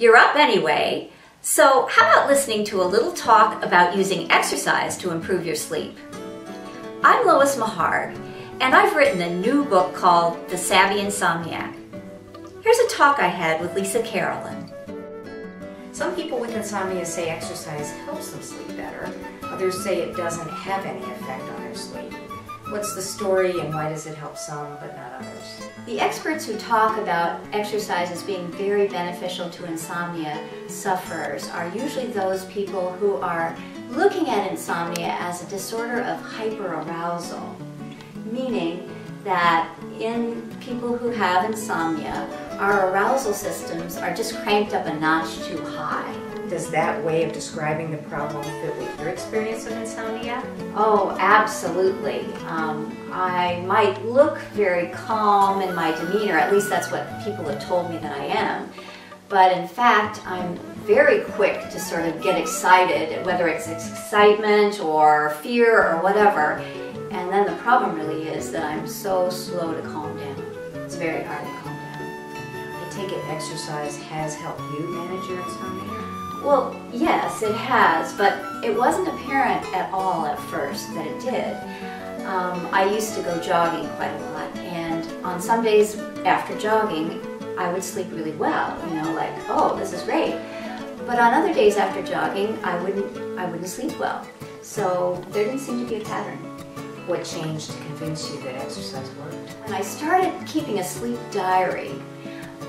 You're up anyway, so how about listening to a little talk about using exercise to improve your sleep? I'm Lois Maharg, and I've written a new book called The Savvy Insomniac. Here's a talk I had with Lisa Carolyn. Some people with insomnia say exercise helps them sleep better. Others say it doesn't have any effect on their sleep. What's the story and why does it help some but not others? The experts who talk about exercise as being very beneficial to insomnia sufferers are usually those people who are looking at insomnia as a disorder of hyperarousal, meaning that in people who have insomnia, our arousal systems are just cranked up a notch too high. Does that way of describing the problem fit with your experience of insomnia? Oh, absolutely. I might look very calm in my demeanor, at least that's what people have told me that I am. But in fact, I'm very quick to sort of get excited, whether it's excitement or fear or whatever. And then the problem really is that I'm so slow to calm down. It's very hard to calm down. I take it exercise has helped you manage your insomnia? Well, yes, it has, but it wasn't apparent at all at first that it did. I used to go jogging quite a lot, and on some days after jogging, I would sleep really well, like, oh, this is great. But on other days after jogging, I wouldn't sleep well. So there didn't seem to be a pattern. What changed to convince you that exercise worked? When I started keeping a sleep diary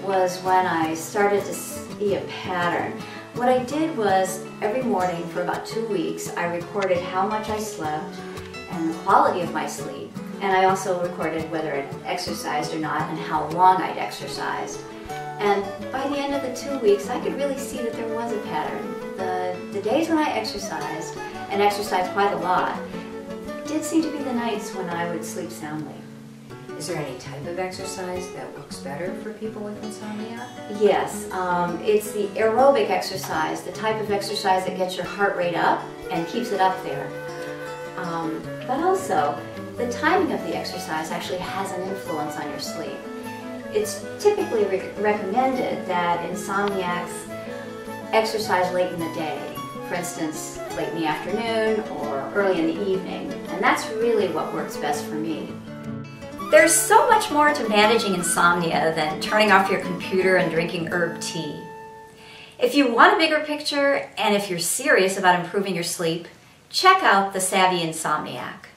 was when I started to see a pattern. What I did was every morning for about 2 weeks, I recorded how much I slept and the quality of my sleep. And I also recorded whether I'd exercised or not and how long I'd exercised. And by the end of the 2 weeks, I could really see that there was a pattern. The days when I exercised, and exercised quite a lot, did seem to be the nights when I would sleep soundly. Is there any type of exercise that works better for people with insomnia? Yes, it's the aerobic exercise, the type of exercise that gets your heart rate up and keeps it up there. But also, the timing of the exercise actually has an influence on your sleep. It's typically recommended that insomniacs exercise late in the day. For instance, late in the afternoon or early in the evening. And that's really what works best for me. There's so much more to managing insomnia than turning off your computer and drinking herb tea. If you want a bigger picture and if you're serious about improving your sleep, check out The Savvy Insomniac.